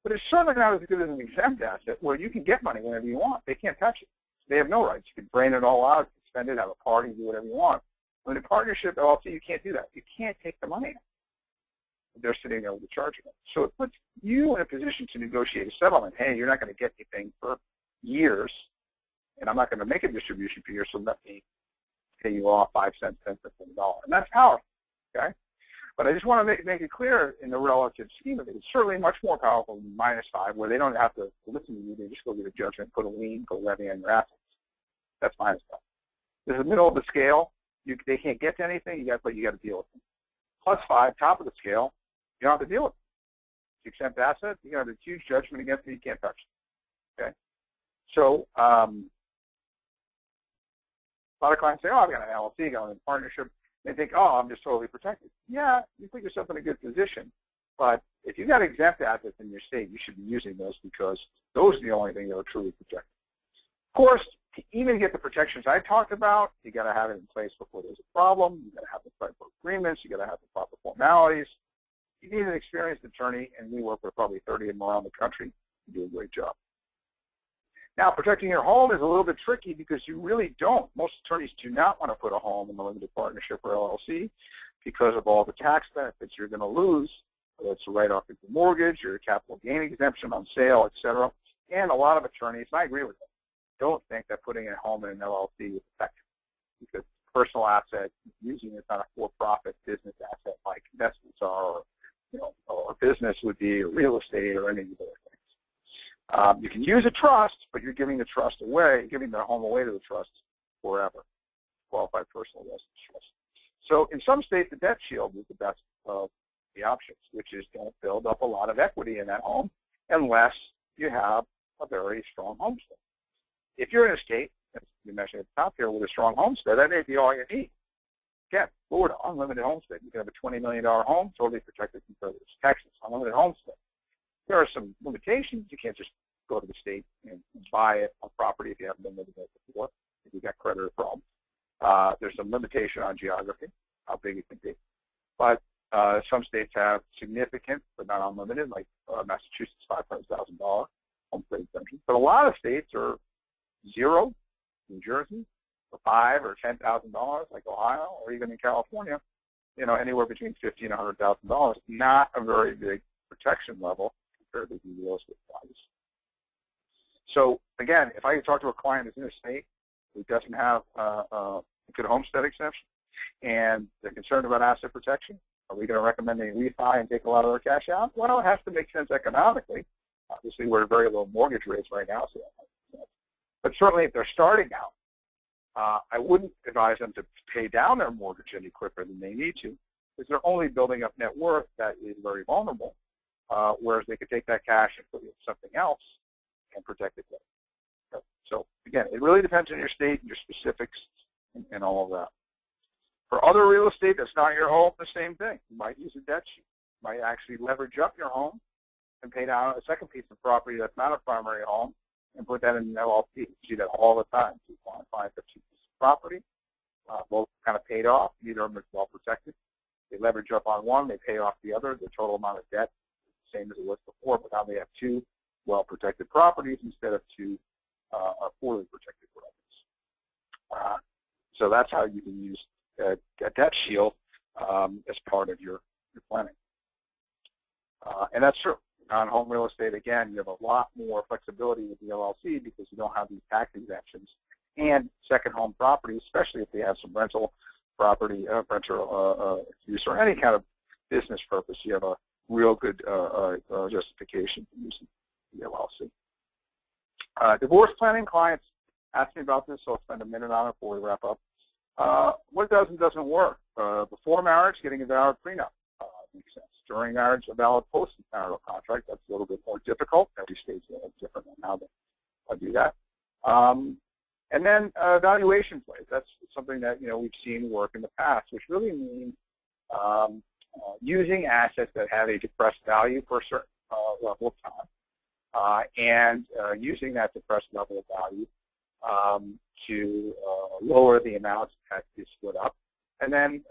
[SPEAKER 1] But it's certainly not as good as an exempt asset where you can get money whenever you want. They can't touch it. They have no rights. You can drain it all out, spend it, have a party, do whatever you want. When a partnership LLC, you can't do that. You can't take the money out. They're sitting there with the charging it. So it puts you in a position to negotiate a settlement. Hey, you're not going to get anything for years, and I'm not going to make a distribution for you, so let me pay you off 5 cents, 10 cents on the dollar. And that's powerful, okay? But I just want to make it clear in the relative scheme of it. It's certainly much more powerful than -5, where they don't have to listen to you. They just go get a judgment, put a lien, go levy on your assets. That's -5. There's the middle of the scale. They can't get to anything. But you got to deal with them. +5, top of the scale. You don't have to deal with it. It's exempt asset. You have a huge judgment against it. You can't touch it. Okay. So a lot of clients say, "Oh, I've got an LLC, I've got a partnership." They think, "Oh, I'm just totally protected." Yeah, you put yourself in a good position. But if you've got exempt assets in your state, you should be using those because those are the only things that are truly protected. Of course, to even get the protections I talked about, you got to have it in place before there's a problem. You got to have the proper agreements. You got to have the proper formalities. You need an experienced attorney, and we work with probably 30 of them around the country. You do a great job. Now, protecting your home is a little bit tricky because you really don't. Most attorneys do not want to put a home in a limited partnership or LLC because of all the tax benefits you're going to lose, whether it's a write-off of your mortgage, your capital gain exemption on sale, et cetera. And a lot of attorneys, and I agree with them, don't think that putting a home in an LLC is effective because personal asset, using it on a for-profit business asset like investments are, or business would be, or real estate, or any of the other things. You can use a trust, but you're giving the trust away, giving the home away to the trust forever. Qualified personal residence trust. So in some states, the debt shield is the best of the options, which is don't build up a lot of equity in that home unless you have a very strong homestead. If you're in a state, as you mentioned at the top here, with a strong homestead, that may be all you need. Again, Florida, unlimited homestead. You can have a $20 million home, totally protected from creditors. Texas, unlimited homestead. There are some limitations. You can't just go to the state and buy it on property if you haven't been living there before. got creditor problems. There's some limitation on geography, how big it can be. But some states have significant, but not unlimited, like Massachusetts, $500,000 home state exemption. But a lot of states are zero, New Jersey, for $5,000 or $10,000, like Ohio, or even in California, anywhere between $50,000 and $100,000. Not a very big protection level compared to the real estate values. So again, if I could talk to a client who's in a state who doesn't have a good homestead exemption and they're concerned about asset protection, are we going to recommend they refi and take a lot of their cash out? Well, it has to make sense economically. Obviously, we're at very low mortgage rates right now, so that makes sense. But certainly, if they're starting out, I wouldn't advise them to pay down their mortgage any quicker than they need to, because they're only building up net worth that is very vulnerable, whereas they could take that cash and put it in something else and protect it better. So again, it really depends on your state and your specifics and all of that. For other real estate that's not your home, the same thing. You might use a debt sheet. You might actually leverage up your home and pay down a second piece of property that's not a primary home and put that in an LLC. You see that all the time. So you find a piece of property, both kind of paid off, neither of them is well protected. They leverage up on one, they pay off the other. The total amount of debt is the same as it was before, but now they have two well-protected properties instead of two poorly protected properties. So that's how you can use a debt shield as part of your planning. And that's true. On home real estate, again, you have a lot more flexibility with the LLC because you don't have these tax exemptions. And second home properties, especially if they have some rental property, rental use, or any kind of business purpose, you have a real good justification for using the LLC. Divorce planning, clients ask me about this, so I'll spend a minute on it before we wrap up. What does and doesn't work? Before marriage, getting a valid prenup makes sense. During marriage, a valid post-marital contract. That's a little bit more difficult. Every state's different on how they do that. And then valuation plays. That's something that we've seen work in the past, which really means using assets that have a depressed value for a certain level of time, and using that depressed level of value to lower the amounts that is split up, and then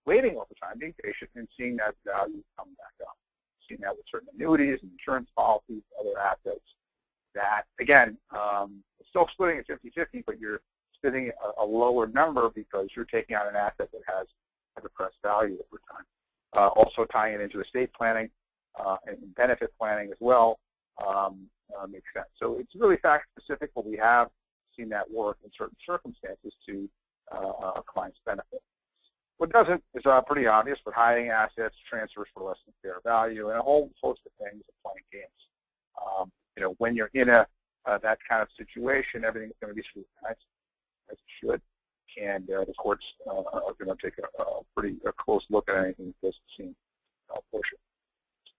[SPEAKER 1] waiting over time, being patient, and seeing that value come back up. Seeing that with certain annuities and insurance policies, other assets that, again, still splitting at 50-50, but you're splitting a lower number because you're taking on an asset that has a depressed value over time. Also tying it into estate planning and benefit planning as well makes sense. So it's really fact-specific, but we have seen that work in certain circumstances to a client's benefit. What doesn't is pretty obvious, but hiding assets, transfers for less than fair value, and a whole host of things and playing games. When you're in that kind of situation, everything's going to be scrutinized, as it should, and the courts are going to take a pretty close look at anything that doesn't seem kosher.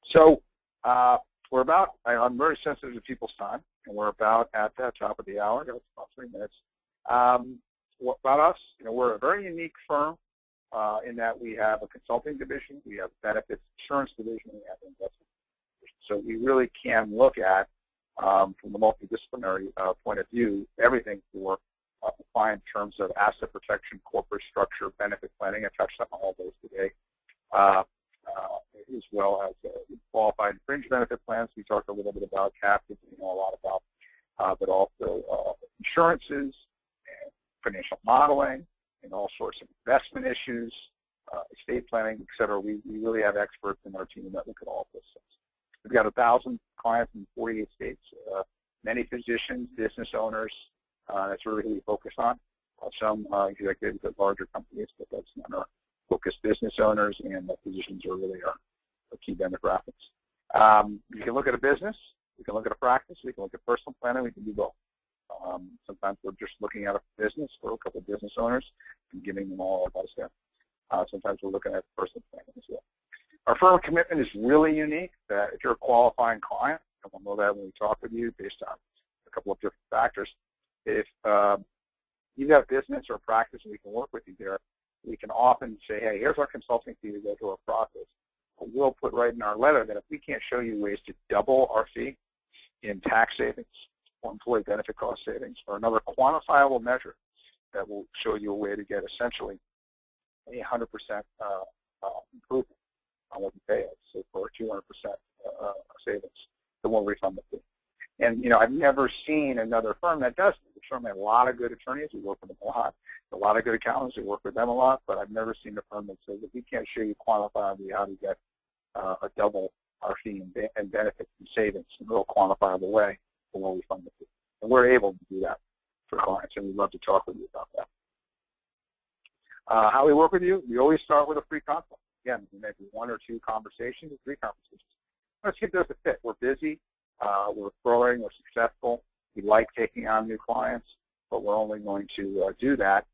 [SPEAKER 1] So I'm very sensitive to people's time, and we're about at the top of the hour. Got about 3 minutes. What about us? We're a very unique firm in that we have a consulting division, we have benefits insurance division, we have investment division. So we really can look at, from a multidisciplinary point of view, everything for a client in terms of asset protection, corporate structure, benefit planning. I touched on all those today, as well as qualified fringe benefit plans. We talked a little bit about captives, we know a lot about, but also insurances and financial modeling and all sorts of investment issues, estate planning, et cetera. We really have experts in our team that look at all of those things. We've got 1,000 clients in 48 states, many physicians, business owners. That's really who we focus on. Some executives at larger companies, but that's not our focus. Business owners and physicians are really our key demographics. You can look at a business, we can look at a practice, we can look at personal planning, we can do both. Sometimes we're just looking at a business for a couple of business owners and giving them all advice there. Sometimes we're looking at personal planning as well. Our firm commitment is really unique. That if you're a qualifying client, and we'll know that when we talk with you based on a couple of different factors. If you have business or practice and we can work with you there, we can often say, hey, here's our consulting fee to go through our process. But we'll put right in our letter that if we can't show you ways to double our fee in tax savings, or employee benefit cost savings, or another quantifiable measure that will show you a way to get essentially a 100% improvement on what you pay us, so for 200% savings, then we'll refund the fee. And, you know, I've never seen another firm that does it. There's certainly a lot of good attorneys. We work with them a lot of good accountants. We work with them a lot, but I've never seen a firm that says, if we can't show you quantifiably how to get a double our fee and benefits and savings in a real quantifiable way, then we'll refund the fee. And we're able to do that for clients, and we'd love to talk with you about that. How we work with you, we always start with a free consult. Again, we make 1 or 2 conversations, 3 conversations. Let's get those to fit. We're busy, we're growing, we're successful. We like taking on new clients, but we're only going to do that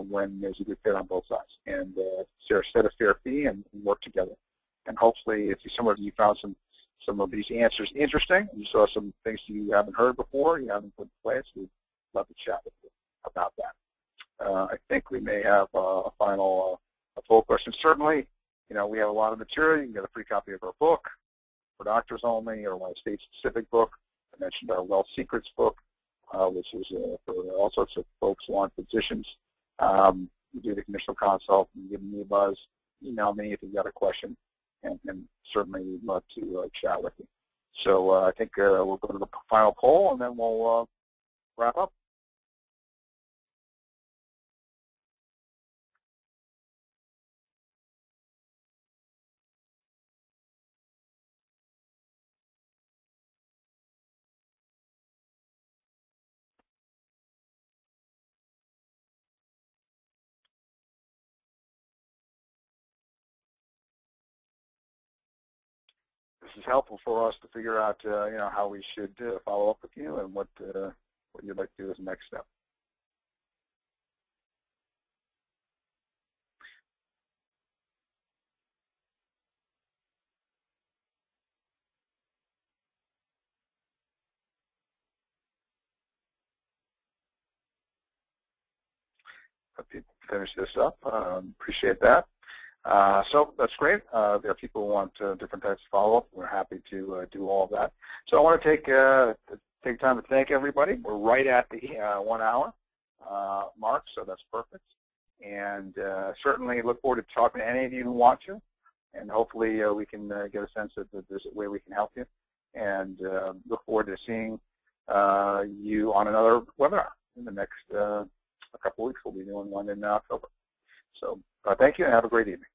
[SPEAKER 1] when there's a good fit on both sides. And set a fair fee and work together. And hopefully, if some of you found some of these answers interesting, and you saw some things you haven't heard before, you haven't put in place, we'd love to chat with you about that. I think we may have a final full question. Certainly, you know, we have a lot of material. You can get a free copy of our book for doctors only, or my state-specific book. I mentioned our Wealth Secrets book, which is for all sorts of folks who aren't physicians. You do the initial consult, and give me a buzz. Email me if you've got a question, and certainly we'd love to chat with you. So I think we'll go to the final poll, and then we'll wrap up. This is helpful for us to figure out, you know, how we should follow up with you and what you'd like to do as the next step. Hope you finish this up. Appreciate that. So that's great. There are people who want different types of follow-up. We're happy to do all of that. So I want to take time to thank everybody. We're right at the 1 hour mark, so that's perfect. And certainly look forward to talking to any of you who want to. And hopefully we can get a sense that there's a way we can help you. And look forward to seeing you on another webinar in the next a couple weeks. We'll be doing one in October. So thank you and have a great evening.